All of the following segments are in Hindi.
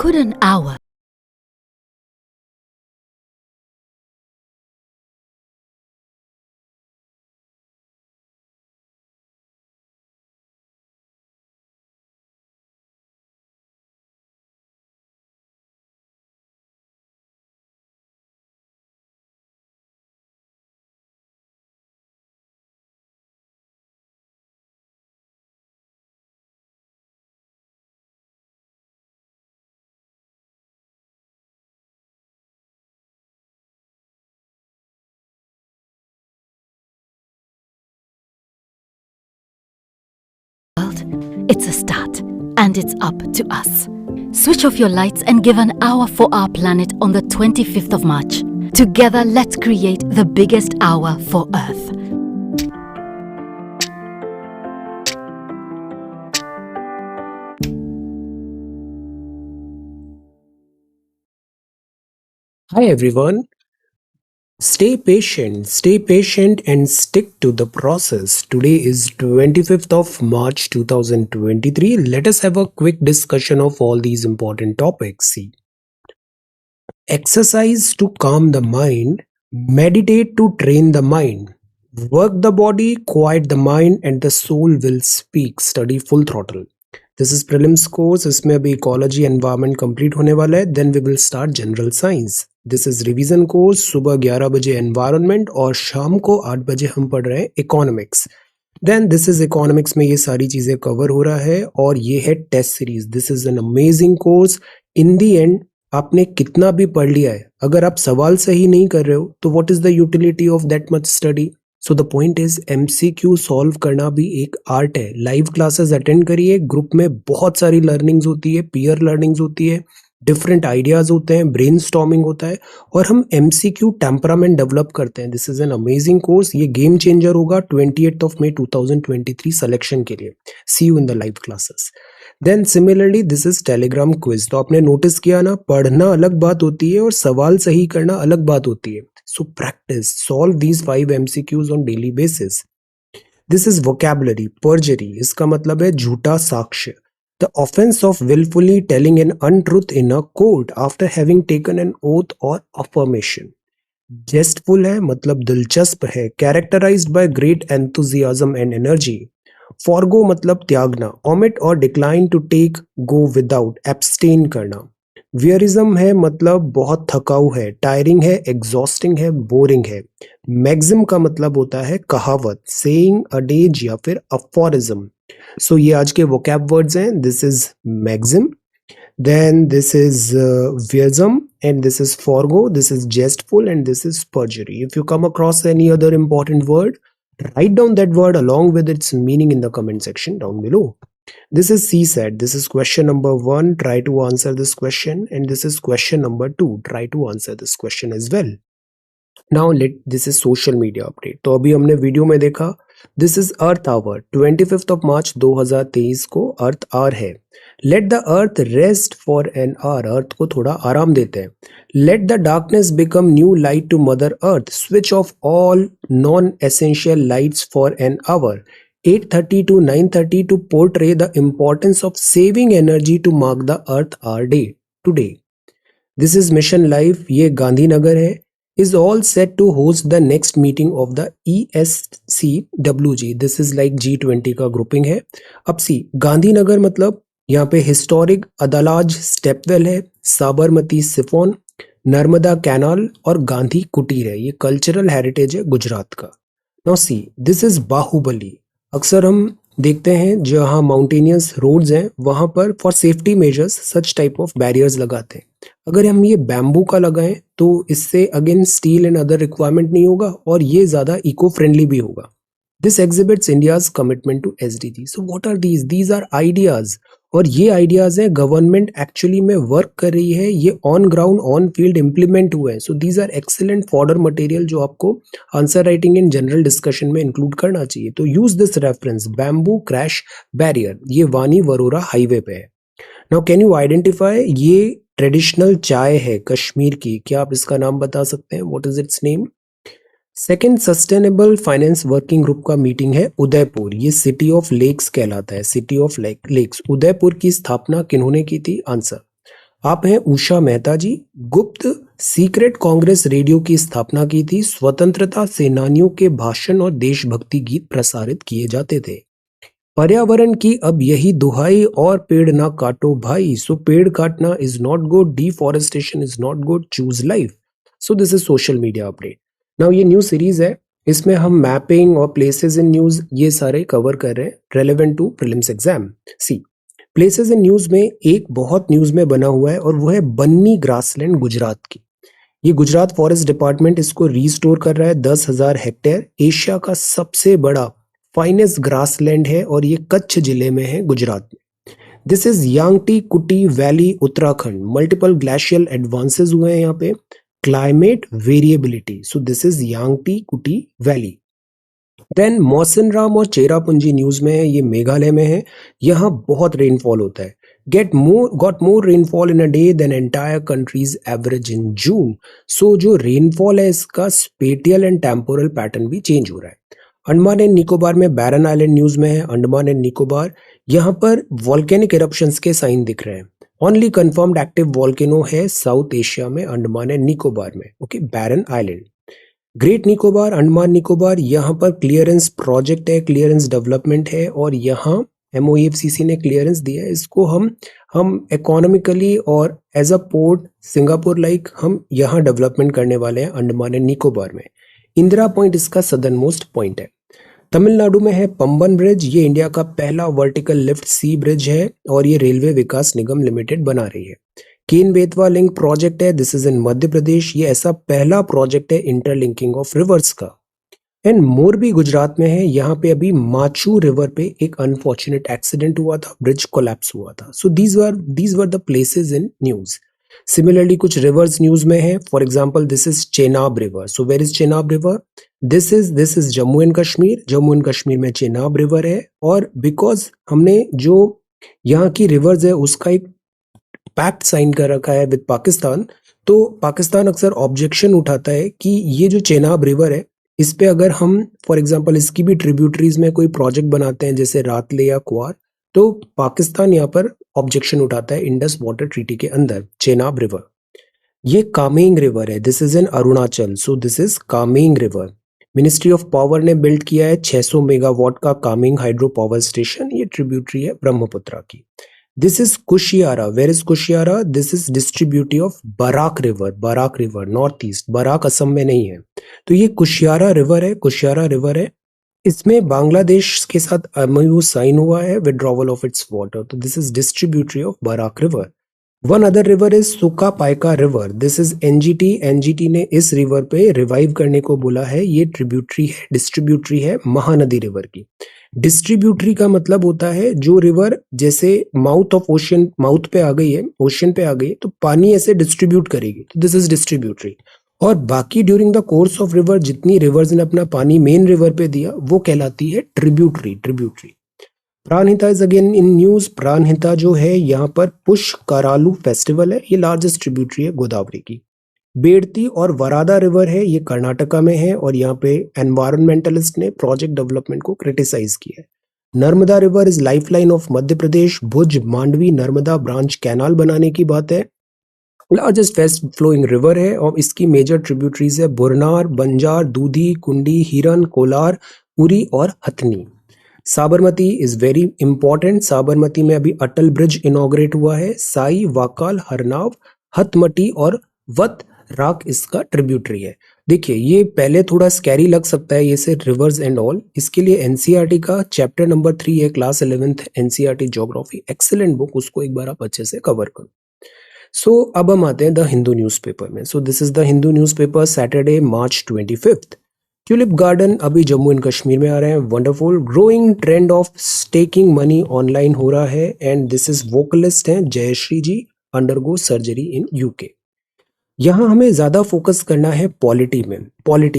could an hour it's a start, and it's up to us. Switch off your lights and give an hour for our planet on the 25th of March. Together, let's create the biggest hour for Earth. Hi everyone. Stay patient and stick to the process. Today is 25th of March 2023. Let us have a quick discussion of all these important topics. See, exercise to calm the mind, meditate to train the mind, work the body, quiet the mind and the soul will speak. Study full throttle. This is prelims course. इसमें अभी इकोलॉजी एनवायरनमेंट कंप्लीट होने वाला है. Then we will start general science. This is revision course. सुबह 11 बजे एनवायरनमेंट और शाम को 8 बजे हम पढ़ रहे हैं economics. Then this is economics में ये सारी चीजें कवर हो रहा है और ये है test series. This is an amazing course. In the end आपने कितना भी पढ़ लिया है, अगर आप सवाल सही नहीं कर रहे हो तो what is the utility of that much study. So the point is MCQ solve करना भी एक आर्ट है. लाइव क्लासेस अटेंड करिए. ग्रुप में बहुत सारी लर्निंग्स होती है, पीयर लर्निंग्स होती है, डिफरेंट आइडियाज होते हैं, ब्रेनस्टॉर्मिंग होता है और हम एमसीक्यू टेम्परामेंट डेवलप करते हैं. This is an amazing course. ये गेम चेंजर होगा 28 ऑफ मई 2023 सिलेक्शन के लिए. See you in the live classes. Then similarly this is Telegram quiz. तो आपने नोटिस किया ना, पढ़ना अलग बात होती है और सवाल सही करना अलग बात होती है. So practice, solve these 5 MCQs on daily basis. This is vocabulary. Perjury, इसका मतलब है झूठा साक्ष्य. The offense of willfully telling an untruth in a court after having taken an oath or affirmation. Jestful है मतलब दिलचस्प है. Characterized by great enthusiasm and energy. Forgo मतलब त्यागना. Omit or decline to take, go without, abstain करना. वियरिज्म है मतलब बहुत थकाऊ है, टायरिंग है, एग्जॉस्टिंग है, बोरिंग है. मैक्सिम का मतलब होता है कहावत, सेइंग, अडेज या फिर अफोरिज्म. सो ये आज के वोकैब वर्ड्स हैं. This is maxim, then this is voyeurism and this is forgo, this is jestful and this is perjury. If you come across any other important word, write down that word along with its meaning in the comment section down below. This is CSAT. This is question number 1. Try to answer this question. And this is question number 2. Try to answer this question as well. Now this is social media update. तो अभी हमने वीडियो में देखा, this is Earth Hour. 25th of March 2023 को अर्थ आवर है. Let the earth rest for an hour. Earth को थोड़ा आराम देते हैं. Let the darkness become new light to mother earth. Switch off all non essential lights for an hour. 8:30 to 9:30 to portray the importance of saving energy to mark the Earth Hour Day today. This is Mission Life. ये गांधीनगर है. Is all set to host the next meeting of the ESCWG. This is like G20 का ग्रुपिंग है. अब सी, गांधीनगर मतलब यहाँ पे हिस्टोरिक अदालाज स्टेपवेल है, साबरमती सिफोन, नर्मदा कैनाल और गांधी कुटीर है. ये कल्चरल हेरिटेज है गुजरात का. Now see, this is Baahubali. अक्सर हम देखते हैं जहाँ माउंटेनियस रोड्स हैं वहां पर for safety measures such type of barriers लगाते हैं. अगर हम ये बैम्बू का लगाएं तो इससे again steel and other requirement नहीं होगा और ये ज्यादा इको फ्रेंडली भी होगा. This exhibits India's commitment to SDG. So what are these are ideas. और ये आइडियाज है गवर्नमेंट एक्चुअली में वर्क कर रही है, ये on ground on field implement हुए हैं. So these are excellent fodder material जो आपको answer writing in general discussion में इंक्लूड करना चाहिए. तो use this reference, bamboo crash barrier. ये वानी वरोरा हाईवे पे है. नाउ कैन यू आइडेंटिफाई, ये ट्रेडिशनल चाय है कश्मीर की. क्या आप इसका नाम बता सकते हैं? What is it's name? Second sustainable finance working group का मीटिंग है उदयपुर. ये सिटी ऑफ लेक्स कहलाता है, सिटी ऑफ लेक्स. उदयपुर की स्थापना किन्होंने की थी? आंसर, आप हैं उषा मेहता जी। गुप्त सीक्रेट कांग्रेस रेडियो की स्थापना की थी। स्वतंत्रता सेनानियों के भाषण और देशभक्ति गीत प्रसारित किए जाते थे। पर्यावरण की अब यही दुहाई, और पेड़ ना काटो भाई। सो पेड़ काटना is not good, deforestation is not good, choose life. So this is social media update. Now ये न्यू सीरीज है, इसमें हम मैपिंग और प्लेसेस इन न्यूज ये सारे कवर कर रहे हैं relevant to prelims exam. See places in news में एक बहुत न्यूज में बना हुआ है, और वो है बन्नी ग्रासलैंड गुजरात की। ये गुजरात फॉरेस्ट डिपार्टमेंट इसको रीस्टोर कर रहा है। 10,000 हेक्टेयर, एशिया का सबसे बड़ा फाइनेस्ट ग्रासलैंड है, और ये कच्छ जिले में है, गुजरात में। This is Yangti Kuti valley, Uttarakhand. Multiple glacial advances हुए हैं यहाँ पे। Climate variability, so this is Yangti Kuti valley. Then Mawsynram और चेरापूंजी न्यूज में है, ये मेघालय में है। यहाँ बहुत रेनफॉल होता है। Got more rainfall in a day than entire countries average in June. So जो रेनफॉल है इसका स्पेटियल एंड टेम्पोरल पैटर्न भी चेंज हो रहा है। अंडमान एंड निकोबार में बैरन आइलैंड न्यूज में है। अंडमान एंड निकोबार, यहाँ पर वॉल्केनिक इरप्शंस के साइन दिख रहे हैं। ओनली कंफर्म्ड एक्टिव वॉल्केनो है साउथ एशिया में, अंडमान एंड निकोबार में। ओके, बैरन आइलैंड। ग्रेट निकोबार, अंडमान निकोबार, यहाँ पर क्लियरेंस प्रोजेक्ट है, क्लियरेंस डेवलपमेंट है, और यहाँ MOEFCC ने क्लियरेंस दिया है। इसको हम इकोनॉमिकली और as a port Singapore like हम यहाँ डेवलपमेंट करने वाले हैं अंडमान एंड निकोबार में। इंदिरा पॉइंट इसका सदर्न मोस्ट पॉइंट है। तमिलनाडु में है पंबन ब्रिज, ये इंडिया का पहला वर्टिकल लिफ्ट सी ब्रिज है, और ये रेलवे विकास निगम लिमिटेड बना रही है। केन बेतवा लिंक प्रोजेक्ट है, दिस इज इन मध्य प्रदेश। ये ऐसा पहला प्रोजेक्ट है इंटरलिंकिंग ऑफ रिवर्स का। एंड मोरबी गुजरात में है, यहाँ पे अभी माचू रिवर पे एक अनफॉर्चुनेट एक्सीडेंट हुआ था, ब्रिज कोलैप्स हुआ था। So these were the places in news. Similarly कुछ रिवर्स न्यूज में है। For example this is Chenab river. So where is Chenab river? This is Jammu and Kashmir. Jammu and Kashmir में चेनाब रिवर है, और बिकॉज हमने जो यहाँ की रिवर्स है उसका एक पैक्ट साइन कर रखा है विद पाकिस्तान, तो पाकिस्तान अक्सर ऑब्जेक्शन उठाता है कि ये जो चेनाब रिवर है इस पे अगर हम फॉर एग्जांपल इसकी भी ट्रिब्यूटरीज में कोई प्रोजेक्ट बनाते हैं जैसे रातले या क्वार, तो पाकिस्तान यहाँ पर ऑब्जेक्शन उठाता है इंडस वाटर ट्रीटी के अंदर। चेनाब रिवर, ये कामेंग रिवर है, this is in Arunachal. So this is Kameng river. Ministry of power ने बिल्ड किया है 600 मेगावाट का कामेंग हाइड्रो पावर स्टेशन, ये ट्रिब्यूटरी है ब्रह्मपुत्रा की। This is Kushiyara. Where is Kushiyara? This is distributary of Barak river. Barak river north east, Barak Assam में नहीं है, तो ये कुशियारा रिवर है। कुशियारा रिवर है, इसमें बांग्लादेश के साथ MOU साइन हुआ है, विड्रॉवल ऑफ इट्स वाटर। तो this is distributary of Barak river. One other river is Suka Paika river, this is NGT। NGT ने इस रिवर पे रिवाइव करने को बोला है, ये ट्रिब्यूटरी है, डिस्ट्रीब्यूटरी है महानदी रिवर की। डिस्ट्रीब्यूटरी का मतलब होता है जो रिवर जैसे माउथ ऑफ ओशन, माउथ पे आ गई है, ओशन पे आ गई है, तो पानी ऐसे डिस्ट्रीब्यूट करेगी, तो दिस इज डिस्ट्रीब्यूटरी। और बाकी during the course of river जितनी रिवर्स ने अपना पानी मेन रिवर पे दिया वो कहलाती है tributary. Tributary. Pranhita is again in news. Pranhita जो है यहाँ पर पुष्करालू फेस्टिवल है, ये लार्जेस्ट ट्रिब्यूटरी है गोदावरी की। बेड़ती और वरादा रिवर है, ये कर्नाटका में है, और यहाँ पे एनवायरमेंटलिस्ट ने प्रोजेक्ट डेवलपमेंट को क्रिटिसाइज किया है। Narmada river is lifeline of Madhya Pradesh. Bhuj Mandvi Narmada branch canal बनाने की बात है। लार्जेस्ट फेस्ट फ्लोइंग रिवर है, और इसकी मेजर ट्रिब्यूटरीज है बुरनार, बंजार, दूधी, कुंडी, हिरन, कोलार, उरी और Hathni. Sabarmati is very important. Sabarmati में अभी अटल ब्रिज इनॉग्रेट हुआ है। साई, वाकाल, हरनाव, हथमटी और वत राक इसका ट्रिब्यूटरी है। देखिए ये पहले थोड़ा स्कैरी लग सकता है ये से रिवर्स एंड ऑल, इसके लिए NCERT का चैप्टर नंबर 3 है, class 11th NCERT geography, excellent book, उसको एक बार आप अच्छे से कवर करो। सो अब हम आते हैं द हिंदू न्यूज़पेपर में। सो this is the Hindu newspaper, Saturday March 25th। Tulip garden अभी जम्मू एंड कश्मीर में आ रहे हैं। Wonderful. Growing trend of staking money online हो रहा है, एंड दिस इज वोकलिस्ट हैं जयश्री जी, अंडरगो सर्जरी इन UK। यहाँ हमें ज्यादा फोकस करना है पॉलिटी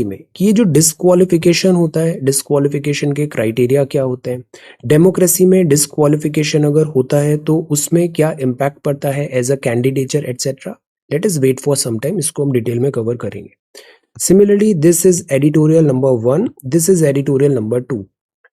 में कि ये जो डिस्क्वालिफिकेशन होता है, डिस्क्वालिफिकेशन के क्राइटेरिया क्या होते हैं, डेमोक्रेसी में डिस्क्वालिफिकेशन अगर होता है तो उसमें क्या इम्पैक्ट पड़ता है as a candidature etcetera. Let us wait for some time, इसको हम डिटेल में कवर करेंगे। Similarly this is editorial number 1, this is editorial number 2।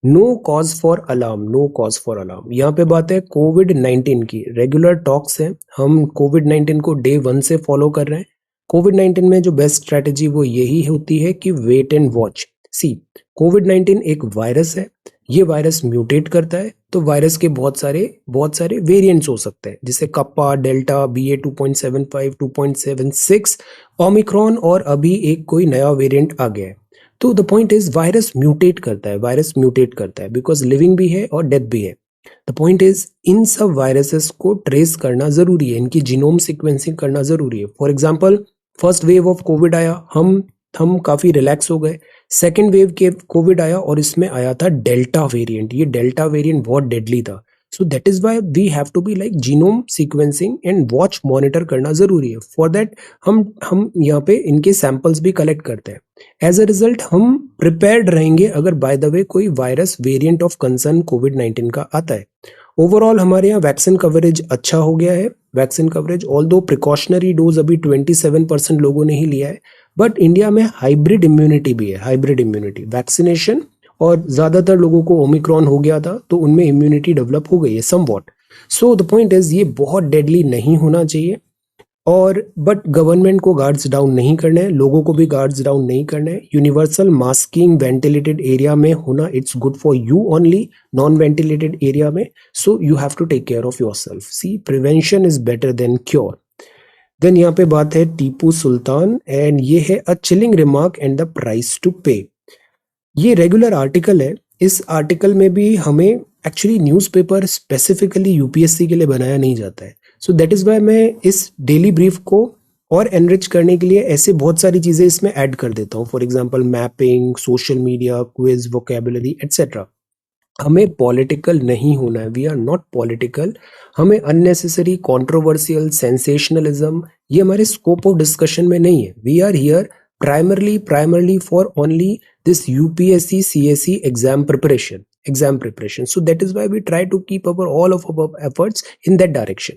No cause for alarm, no cause for alarm. यहाँ पे बात है कोविड-19 की। रेगुलर टॉक्स है, हम कोविड-19 को डे 1 से फॉलो कर रहे हैं। कोविड-19 में जो बेस्ट स्ट्रेटेजी वो यही होती है कि वेट एंड वॉच। सी, कोविड-19 एक वायरस है, ये वायरस म्यूटेट करता है, तो वायरस के बहुत सारे वेरिएंट्स हो सकते हैं, जैसे कप्पा, डेल्टा, BA 2.75, 2.76, ओमिक्रॉन, और अभी एक कोई नया वेरिएंट आ गया है। तो the point is virus mutate करता है, वायरस म्यूटेट करता है बिकॉज लिविंग भी है और डेथ भी है। द पॉइंट इज इन सब वायरसेस को ट्रेस करना जरूरी है, इनकी जीनोम सीक्वेंसिंग करना जरूरी है। For example, first wave of Covid आया, हम काफी रिलैक्स हो गए। सेकेंड वेव के कोविड आया और इसमें आया था डेल्टा वेरिएंट। ये डेल्टा वेरिएंट बहुत डेडली था। So that is why we have to be like genome sequencing and watch monitor करना जरूरी है। फॉर दैट हम यहाँ पे इनके सैंपल्स भी कलेक्ट करते हैं। एज अ रिजल्ट हम प्रिपेयर्ड रहेंगे अगर बाय द वे कोई वायरस वेरिएंट ऑफ कंसर्न कोविड-19 का आता है। ओवरऑल हमारे यहाँ वैक्सीन कवरेज अच्छा हो गया है। Vaccine coverage although precautionary dose अभी 27% लोगों ने ही लिया है, बट इंडिया में हाइब्रिड इम्यूनिटी भी है। हाइब्रिड इम्यूनिटी, वैक्सीनेशन और ज्यादातर लोगों को ओमिक्रॉन हो गया था तो उनमें इम्यूनिटी डेवलप हो गई है somewhat. So the point is ये बहुत डेडली नहीं होना चाहिए, और बट गवर्नमेंट को गार्ड्स डाउन नहीं करने हैं, लोगों को भी गार्ड्स डाउन नहीं करने हैं। यूनिवर्सल मास्किंग वेंटिलेटेड एरिया में होना it's good for you only, non ventilated area में so you have to take care of yourself. See, prevention is better than cure. Then यहाँ पे बात है टीपू सुल्तान, एंड ये है a chilling remark and the price to pay. ये रेगुलर आर्टिकल है। इस आर्टिकल में भी हमें एक्चुअली न्यूज़पेपर स्पेसिफिकली यूपीएससी के लिए बनाया नहीं जाता है। सो दैट इज वाई मैं इस डेली ब्रीफ को और एनरिच करने के लिए ऐसे बहुत सारी चीजें इसमें ऐड कर देता हूँ। For example mapping, social media, quiz, vocabulary etcetera. हमें पॉलिटिकल नहीं होना है, वी आर नॉट पॉलिटिकल। हमें अननेसेसरी कंट्रोवर्शियल सेंसेशनलिज्म ये हमारे स्कोप ऑफ डिस्कशन में नहीं है। We are here primarily for only this UPSC CSE exam preparation. So that is why we try to keep all of our efforts in that direction.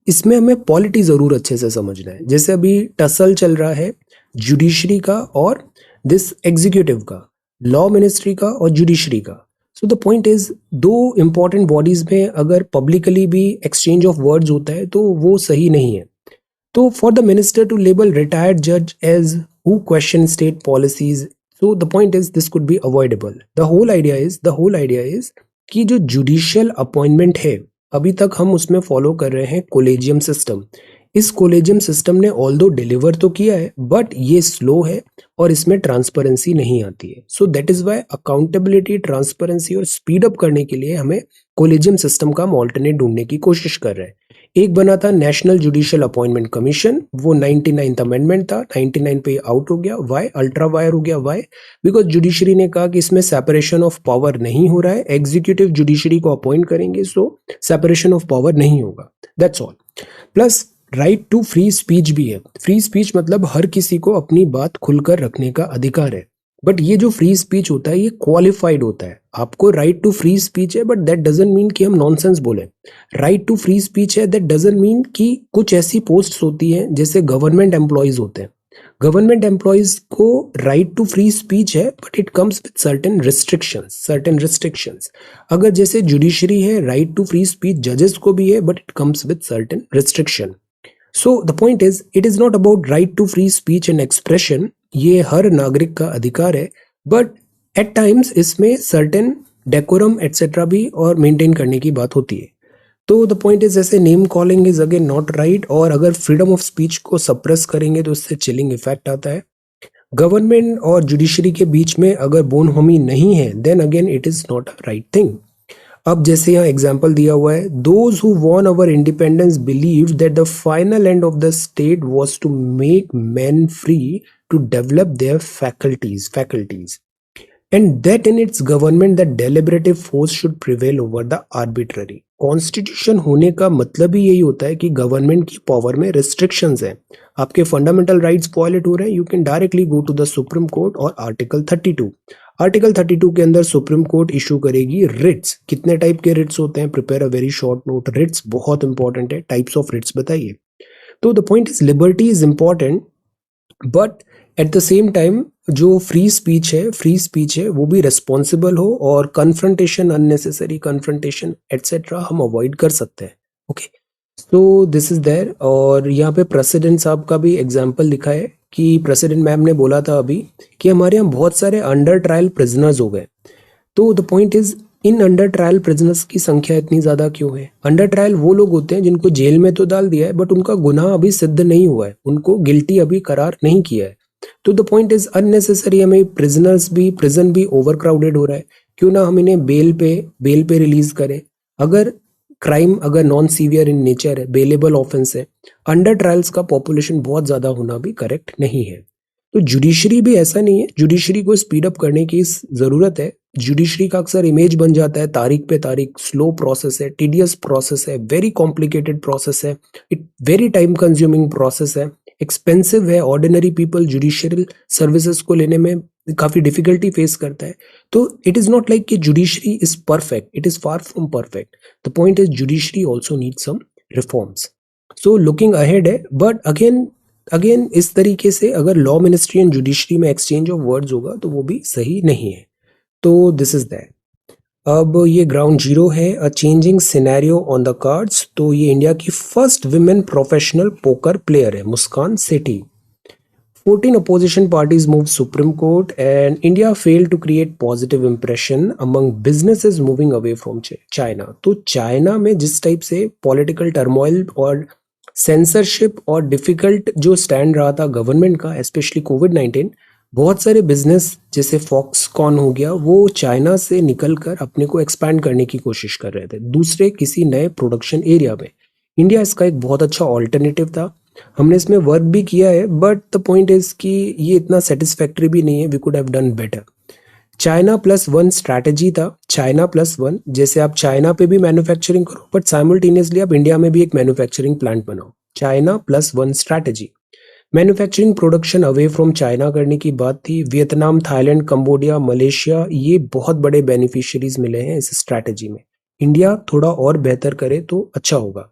इसमें हमें पॉलिटी जरूर अच्छे से समझना है। जैसे अभी टसल चल रहा है जुडिशरी का और दिस एग्जीक्यूटिव का, लॉ मिनिस्ट्री का और जुडिशरी का। सो द पॉइंट इज दो इंपॉर्टेंट बॉडीज में अगर पब्लिकली भी एक्सचेंज ऑफ वर्ड्स होता है तो वो सही नहीं है। तो for the minister to label retired जज as who question state policies, so the point is this could be avoidable. The whole idea is कि जो जुडिशियल अपॉइंटमेंट है अभी तक हम उसमें फॉलो कर रहे हैं कोलेजियम सिस्टम। इस कोलेजियम सिस्टम ने ऑल्दो डिलीवर तो किया है बट ये स्लो है और इसमें ट्रांसपेरेंसी नहीं आती है। So that is why accountability, transparency और स्पीड अप करने के लिए हमें कोलेजियम सिस्टम का हम ऑल्टरनेट ढूंढने की कोशिश कर रहे हैं। एक बना था नेशनल जुडिशियल अपॉइंटमेंट कमीशन, वो 99th अमेंडमेंट था, 99 पे आउट हो गया। वाई अल्ट्रा वायर हो गया? वाई? बिकॉज जुडिशरी ने कहा कि इसमें सेपरेशन ऑफ पावर नहीं हो रहा है, एग्जीक्यूटिव जुडिशरी को अपॉइंट करेंगे सो सेपरेशन ऑफ पावर नहीं होगा, that's all. Plus right to free speech भी है। फ्री स्पीच मतलब हर किसी को अपनी बात खुलकर रखने का अधिकार है, बट ये जो फ्री स्पीच होता है ये क्वालिफाइड होता है। आपको राइट टू फ्री स्पीच है बट दैट डजंट मीन कि हम नॉनसेंस बोले। राइट टू फ्री स्पीच है दैट डजंट मीन कि कुछ ऐसी पोस्ट्स होती हैं जैसे गवर्नमेंट एम्प्लॉयज होते हैं, गवर्नमेंट एम्प्लॉयज को राइट टू फ्री स्पीच है but it comes with certain restrictions. अगर जैसे जुडिशरी है, राइट टू फ्री स्पीच जजेस को भी है but it comes with certain restriction. So the point is it is not about right to free speech and expression, ये हर नागरिक का अधिकार है, बट एट टाइम्स इसमें सर्टेन डेकोरम एटसेट्रा भी और मेंटेन करने की बात होती है। तो द पॉइंट इज जैसे name calling is again not right, और अगर फ्रीडम ऑफ स्पीच को सप्रेस करेंगे तो उससे चिलिंग इफेक्ट आता है। गवर्नमेंट और जुडिशरी के बीच में अगर बोनहोमी नहीं है then again it is not a right thing. अब जैसे यहाँ एग्जाम्पल दिया हुआ है, those who won our independence believe that the final end of the state was to make man free to develop their faculties and that in its government that deliberative force should prevail over the arbitrary। Constitution होने का मतलब ही यही होता है कि गवर्नमेंट की पावर में रिस्ट्रिक्शंस हैं, आपके फंडामेंटल राइट्स वायलेट हो रहे हैं, you can directly go to the supreme court और आर्टिकल 32 के अंदर सुप्रीम कोर्ट इशू करेगी रिट्स। कितने टाइप के रिट्स होते हैं? Prepare a very short note. Writs बहुत इंपॉर्टेंट है, टाइप्स ऑफ रिट्स बताइए। तो the point is liberty is important but at the same time जो फ्री स्पीच है वो भी रिस्पॉन्सिबल हो और कन्फ्रंटेशन, अननेसेसरी कन्फ्रंटेशन एटसेट्रा हम अवॉइड कर सकते हैं। ओके, तो दिस इज देयर। और यहाँ पे प्रेसिडेंट साहब का भी एग्जाम्पल लिखा है कि प्रेसिडेंट मैम ने बोला था अभी कि हमारे यहाँ बहुत सारे अंडर ट्रायल प्रिजनर्स हो गए। तो the point is, in under trial prisoners की संख्या इतनी ज्यादा क्यों है? अंडर ट्रायल वो लोग होते हैं जिनको जेल में तो डाल दिया है बट उनका गुनाह अभी सिद्ध नहीं हुआ है, उनको गिल्टी अभी करार नहीं किया है। तो द पॉइंट इज, अननेसेसरी हमें प्रिजन भी ओवर क्राउडेड हो रहा है, क्यों ना हम इन्हें बेल पे रिलीज करें। अगर क्राइम अगर नॉन सीवियर इन नेचर है, बेलेबल ऑफेंस है, अंडर ट्रायल्स का पॉपुलेशन बहुत ज्यादा होना भी करेक्ट नहीं है। तो जुडिशरी भी ऐसा नहीं है, जुडिशरी को स्पीड अप करने की जरूरत है। जुडिशरी का अक्सर इमेज बन जाता है तारीख पे तारीख, स्लो प्रोसेस है, टीडियस प्रोसेस है, वेरी कॉम्प्लिकेटेड प्रोसेस है, it very time consuming process है, एक्सपेंसिव है, ऑर्डिनरी पीपल जुडिशियल सर्विसेज को लेने में काफी डिफिकल्टी फेस करता है। तो इट इज नॉट लाइक कि judiciary is perfect, it is far from perfect. The point is judiciary also need some reforms. So looking ahead है, बट अगेन इस तरीके से अगर लॉ मिनिस्ट्री एंड जुडिशरी में एक्सचेंज ऑफ वर्ड्स होगा तो वो भी सही नहीं है। तो दिस इज दैट। अब ये ग्राउंड जीरो है, अ changing scenario on the cards. तो ये इंडिया की first women professional poker player है, मुस्कान सेठी। 14 opposition parties moved Supreme Court and India failed to create positive impression among businesses moving away from China। तो चाइना में जिस टाइप से पॉलिटिकल टर्मोइल और सेंसरशिप और डिफिकल्ट जो स्टैंड रहा था गवर्नमेंट का, स्पेशली कोविड-19, बहुत सारे बिजनेस जैसे फॉक्सकॉन हो गया, वो चाइना से निकलकर अपने को एक्सपैंड करने की कोशिश कर रहे थे दूसरे किसी नए प्रोडक्शन एरिया में। इंडिया इसका एक बहुत अच्छा ऑल्टरनेटिव था, हमने इसमें वर्क भी किया है, बट द पॉइंट इज कि ये इतना सेटिस्फैक्टरी भी नहीं है, we could have done better. China plus one strategy था, चाइना प्लस वन, जैसे आप चाइना पे भी मैन्युफैक्चरिंग करो बट साइमल्टेनियसली आप इंडिया में भी एक मैन्युफैक्चरिंग प्लांट बनाओ। China plus one strategy. Manufacturing production away from China करने की बात थी। वियतनाम, थाईलैंड, कंबोडिया, मलेशिया, ये बहुत बड़े बेनिफिशियरीज मिले हैं इस स्ट्रैटेजी में। इंडिया थोड़ा और बेहतर करे तो अच्छा होगा।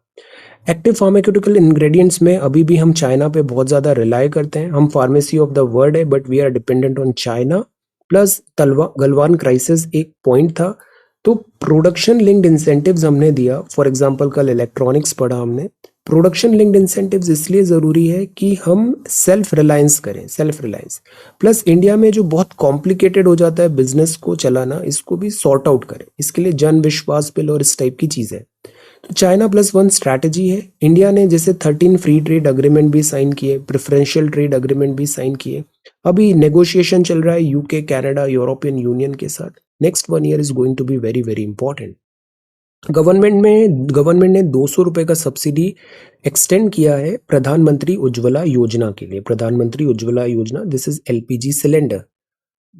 एक्टिव फार्मास्यूटिकल इंग्रेडिएंट्स में अभी भी हम चाइना पे बहुत ज़्यादा रिलाई करते हैं, हम फार्मेसी ऑफ द वर्ल्ड है but we are dependent on China. Plus Galwan crisis एक पॉइंट था, तो प्रोडक्शन लिंक्ड इंसेंटिव्स हमने दिया। फॉर एग्जांपल कल इलेक्ट्रॉनिक्स पढ़ा हमने, प्रोडक्शन लिंक्ड इंसेंटिव्स इसलिए ज़रूरी है कि हम सेल्फ रिलायंस करें, सेल्फ रिलायंस। प्लस इंडिया में जो बहुत कॉम्प्लिकेटेड हो जाता है बिजनेस को चलाना, इसको भी सॉर्ट आउट करें, इसके लिए जन विश्वास बिल और इस टाइप की चीज़ें। तो चाइना प्लस वन स्ट्रैटेजी है। इंडिया ने जैसे 13 फ्री ट्रेड अग्रीमेंट भी साइन किए, प्रेफरेंशियल ट्रेड अग्रीमेंट भी साइन किए, अभी नेगोशिएशन चल रहा है यूके, कनाडा, यूरोपियन यूनियन के साथ। Next 1 year is going to be very very important. Government ने 200 रुपए का सब्सिडी एक्सटेंड किया है प्रधानमंत्री उज्ज्वला योजना के लिए। प्रधानमंत्री उज्ज्वला योजना, दिस इज एलपीजी सिलेंडर।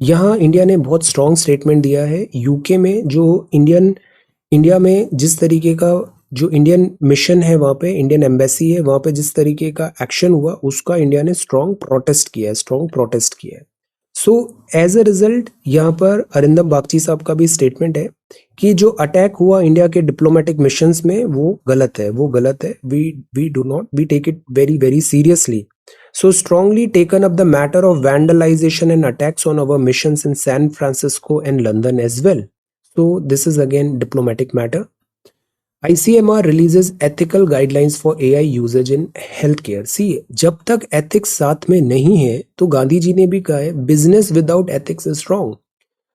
यहाँ इंडिया ने बहुत स्ट्रॉन्ग स्टेटमेंट दिया है। यूके में जो इंडिया में जिस तरीके का जो इंडियन मिशन है, वहाँ पे इंडियन एम्बेसी है, वहाँ पे जिस तरीके का एक्शन हुआ उसका इंडिया ने स्ट्रॉन्ग प्रोटेस्ट किया है। सो एज अ रिजल्ट यहाँ पर अरिंदम बागची साहब का भी स्टेटमेंट है कि जो अटैक हुआ इंडिया के डिप्लोमेटिक मिशंस में वो गलत है। We do not, we take it very very seriously. So strongly taken up the matter of vandalization and attacks on our missions in San Francisco and London as well. So this is again diplomatic matter. ICMR releases ethical guidelines for AI usage in healthcare. See, जब तक ethics साथ में नहीं है तो गांधी जी ने भी कहा है business without ethics is wrong.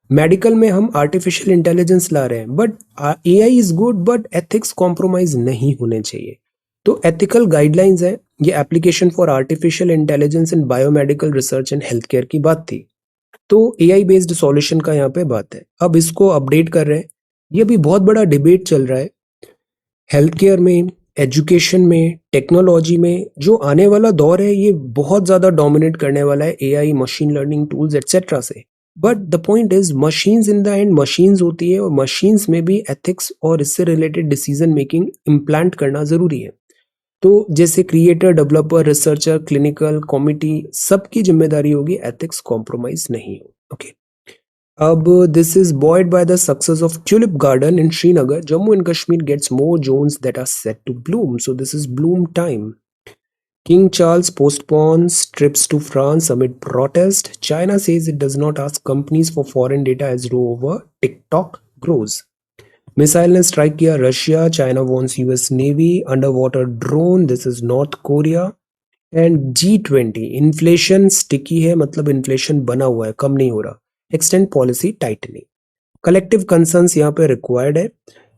Medical में हम आर्टिफिशियल इंटेलिजेंस ला रहे हैं but AI is good but ethics compromise नहीं होने चाहिए। तो एथिकल गाइडलाइंस है, ये application for artificial intelligence in biomedical research and health care की बात थी। तो AI बेस्ड सॉल्यूशन का यहाँ पे बात है। अब इसको अपडेट कर रहे हैं, ये भी बहुत बड़ा डिबेट चल रहा है हेल्थ केयर में, एजुकेशन में, टेक्नोलॉजी में। जो आने वाला दौर है ये बहुत ज़्यादा डोमिनेट करने वाला है AI, machine learning tools etcetera से। But the point is machines in the end machines होती है और मशीन्स में भी एथिक्स और इससे रिलेटेड डिसीजन मेकिंग इम्प्लांट करना ज़रूरी है। तो जैसे creator, developer, researcher, clinical committee, सबकी जिम्मेदारी होगी एथिक्स कॉम्प्रोमाइज नहीं हो। ओके, अब this is buoyed by the success of tulip garden in Srinagar, Jammu and Kashmir gets more zones that are set to bloom, so this is bloom time. King Charles postpones trips to France amid protest. China says it does not ask companies for foreign data as row over TikTok grows. Missile ने स्ट्राइक किया Russia. China warns US navy. Underwater drone. This is North Korea. And G20 inflation sticky है, मतलब इन्फ्लेशन बना हुआ है, कम नहीं हो रहा. Extend policy tightening. Collective concerns यहाँ पे रिक्वायर्ड है.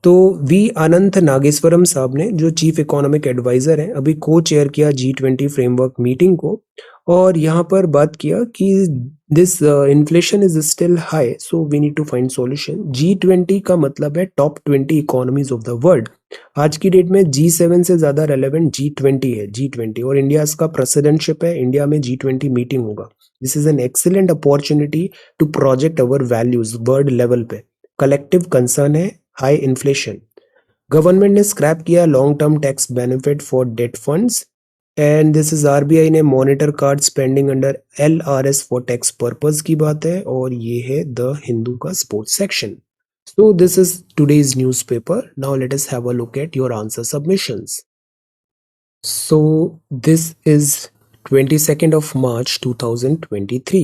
तो वी अनंत नागेश्वरम साहब ने, जो चीफ इकोनॉमिक एडवाइजर हैं, अभी को चेयर किया G20 फ्रेमवर्क मीटिंग को, और यहाँ पर बात किया कि this inflation is still high, so we need to find solution. G20 का मतलब है top 20 economies of the world. आज की डेट में G7 से ज्यादा रेलेवेंट G20 है. G20 और इंडिया इसका प्रेसिडेंटशिप है. इंडिया में G20 मीटिंग होगा. This is an excellent opportunity to project our values world level पे. कलेक्टिव कंसर्न है हाई इन्फ्लेशन. गवर्नमेंट ने स्क्रैप किया long term tax benefit for debt funds. And this is RBI ने monitor card spending under LRS for tax purpose की बात है. और ये है द हिंदू का sports section. So this is today's newspaper. Now let us have a look at your answer submissions. So this is 22nd of March 2023.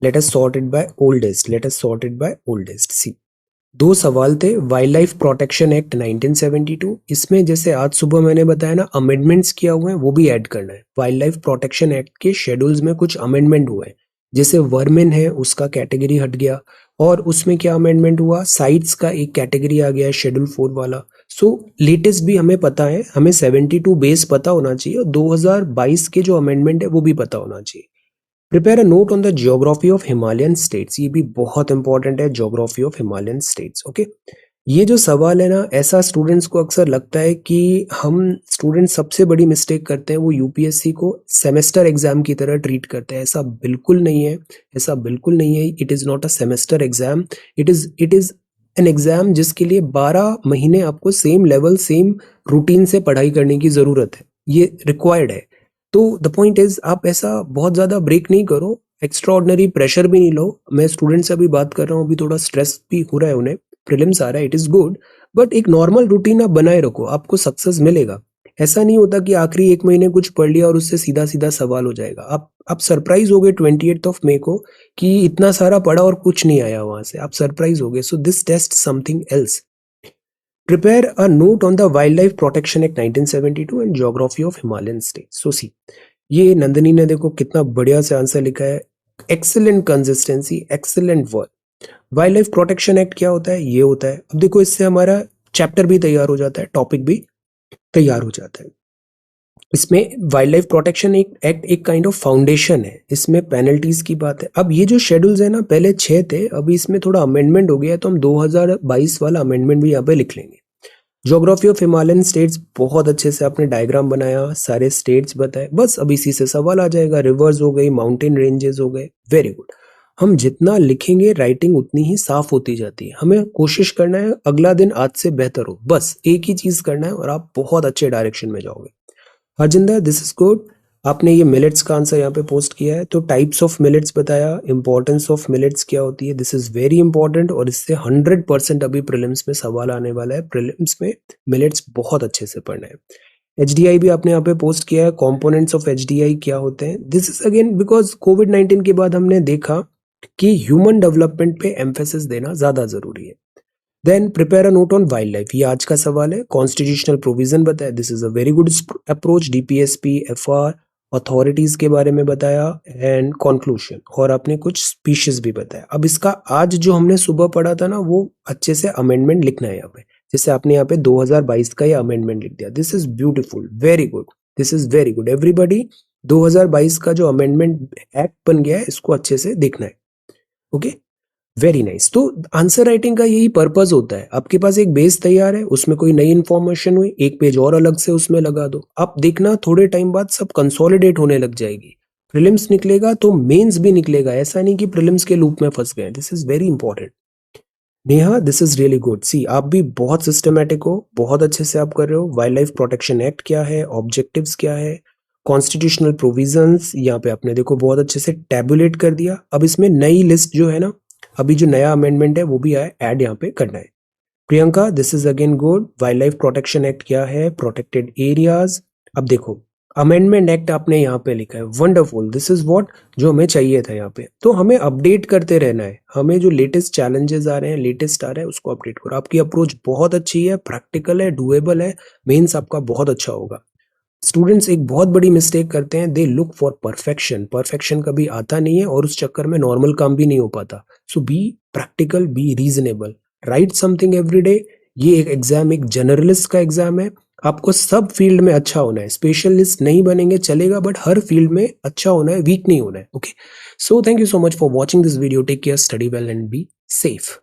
Let us sort it by oldest. Let us sort it by oldest. See, दो सवाल थे. Wild life protection act 1972. इसमें जैसे आज सुबह मैंने बताया ना, अमेंडमेंट्स किया हुए हैं, वो भी ऐड करना है. वाइल्ड लाइफ प्रोटेक्शन एक्ट के शेड्यूल्स में कुछ अमेंडमेंट हुए हैं. जैसे वर्मिन है, उसका कैटेगरी हट गया. और उसमें क्या अमेंडमेंट हुआ, साइट्स का एक कैटेगरी आ गया है शेड्यूल 4 वाला. सो लेटेस्ट भी हमें पता है, हमें 72 बेस पता होना चाहिए, और 2022 के जो अमेंडमेंट है वो भी पता होना चाहिए. Prepare a note on the geography of Himalayan states. ये भी बहुत इंपॉर्टेंट है, geography of Himalayan states. Okay, ये जो सवाल है ना, ऐसा स्टूडेंट्स को अक्सर लगता है कि हम स्टूडेंट्स सबसे बड़ी मिस्टेक करते हैं, वो यूपीएससी को सेमेस्टर एग्जाम की तरह ट्रीट करते हैं. ऐसा बिल्कुल नहीं है. ऐसा बिल्कुल नहीं है. It is not a semester exam. It is an exam जिसके लिए 12 महीने आपको सेम लेवल सेम रूटीन से पढ़ाई करने की ज़रूरत है. ये रिक्वायर्ड है. तो द पॉइंट इज, आप ऐसा बहुत ज़्यादा ब्रेक नहीं करो, एक्स्ट्रा ऑर्डिनरी प्रेशर भी नहीं लो. मैं स्टूडेंट से अभी बात कर रहा हूँ, अभी थोड़ा स्ट्रेस भी हो रहा है उन्हें, प्रीलिम्स आ रहा है, इट इज़ गुड, बट एक नॉर्मल रूटीन आप बनाए रखो, आपको सक्सेस मिलेगा. ऐसा नहीं होता कि आखिरी एक महीने कुछ पढ़ लिया और उससे सीधा सीधा सवाल हो जाएगा. आप सरप्राइज हो गए 28 मई को कि इतना सारा पढ़ा और कुछ नहीं आया वहां से, आप सरप्राइज हो गए. So this test something else. Prepare a note on the wild life protection act 1972 and geography of Himalayan state. So see, ये नंदिनी ने देखो कितना बढ़िया से आंसर लिखा है. Excellent consistency, excellent work. Wild life protection act क्या होता है, ये होता है. अब देखो, इससे हमारा चैप्टर भी तैयार हो जाता है, टॉपिक भी तैयार हो जाता है. इसमें वाइल्ड लाइफ प्रोटेक्शन एक्ट एक काइंड ऑफ फाउंडेशन है. इसमें पेनल्टीज की बात है. अब ये जो शेड्यूल्स है ना, पहले 6 थे, अभी इसमें थोड़ा अमेंडमेंट हो गया है, तो हम 2022 वाला अमेंडमेंट भी यहाँ पे लिख लेंगे. ज्योग्राफी ऑफ हिमालयन स्टेट्स, बहुत अच्छे से आपने डायग्राम बनाया, सारे स्टेट्स बताए. बस अब इसी से सवाल आ जाएगा. रिवर्स हो गई, माउंटेन रेंजेस हो गए. Very good. हम जितना लिखेंगे राइटिंग उतनी ही साफ होती जाती है. हमें कोशिश करना है अगला दिन आज से बेहतर हो, बस एक ही चीज करना है और आप बहुत अच्छे डायरेक्शन में जाओगे. Harjinder, this is good. आपने ये मिलेट्स का आंसर यहाँ पे पोस्ट किया है, तो टाइप्स ऑफ मिलेट्स बताया, इंपॉर्टेंस ऑफ मिलेट्स क्या होती है. दिस इज वेरी इंपॉर्टेंट, और इससे 100% अभी प्रीलिम्स में सवाल आने वाला है. प्रीलिम्स में मिलेट्स बहुत अच्छे से पढ़ना है. HDI भी आपने यहाँ पे पोस्ट किया है. कंपोनेंट्स ऑफ HDI क्या होते हैं. दिस इज अगेन बिकॉज कोविड-19 के बाद हमने देखा कि ह्यूमन डेवलपमेंट पे एम्फेसिस देना ज्यादा जरूरी है. Then prepare a note on wildlife. ये आज का सवाल है. कॉन्स्टिट्यूशनल प्रोविजन बताया. This is a very good approach. DPSP, FR, authorities के बारे में बताया, एंड कंक्लूजन. और आपने कुछ स्पीशीज भी बताया. अब इसका आज जो हमने सुबह पढ़ा था ना, वो अच्छे से अमेंडमेंट लिखना है यहाँ पे. जैसे आपने यहाँ पे 2022 का ये अमेंडमेंट लिख दिया. This is beautiful, very good. This is very good. Everybody 2022 का जो अमेंडमेंट एक्ट बन गया है, इसको अच्छे से देखना है. Okay, very nice. तो आंसर राइटिंग का यही पर्पस होता है. आपके पास एक बेस तैयार है, उसमें कोई नई इंफॉर्मेशन हुई, एक पेज और अलग से उसमें लगा दो. आप देखना थोड़े टाइम बाद सब कंसोलिडेट होने लग जाएगी. प्रीलिम्स निकलेगा तो मेंस भी निकलेगा. ऐसा नहीं कि प्रीलिम्स के लूप में फंस गए. This is very important. Neha, this is really good. See, आप भी बहुत सिस्टमेटिक हो, बहुत अच्छे से आप कर रहे हो. वाइल्ड लाइफ प्रोटेक्शन एक्ट क्या है, ऑब्जेक्टिव्स क्या है, कॉन्स्टिट्यूशनल प्रोविजंस, यहाँ पे आपने देखो बहुत अच्छे से टैबुलेट कर दिया. अब इसमें नई लिस्ट जो है ना, अभी जो नया अमेंडमेंट है वो भी ऐड यहाँ पे करना है. Priyanka, this is again good. Wild life protection act क्या है, प्रोटेक्टेड एरियाज. अब देखो, अमेंडमेंट एक्ट आपने यहाँ पे लिखा है, वंडरफुल, दिस इज व्हाट जो हमें चाहिए था यहाँ पे। तो हमें अपडेट करते रहना है, हमें जो लेटेस्ट चैलेंजेस आ रहे हैं, लेटेस्ट आ रहा है, उसको अपडेट करो। आपकी अप्रोच बहुत अच्छी है, प्रैक्टिकल है, डुएबल है, मेंस आपका बहुत अच्छा होगा। स्टूडेंट्स एक बहुत बड़ी मिस्टेक करते हैं, they look for perfection, perfection कभी आता नहीं है और उस चक्कर में नॉर्मल काम भी नहीं हो पाता। So be practical, be reasonable, write something every day. ये एक एग्जाम एक जनरलिस्ट का एग्जाम है, आपको सब फील्ड में अच्छा होना है, स्पेशलिस्ट नहीं बनेंगे चलेगा, बट हर फील्ड में अच्छा होना है, वीक नहीं होना है। Okay, so thank you so much for watching this video, take care, study well and be safe.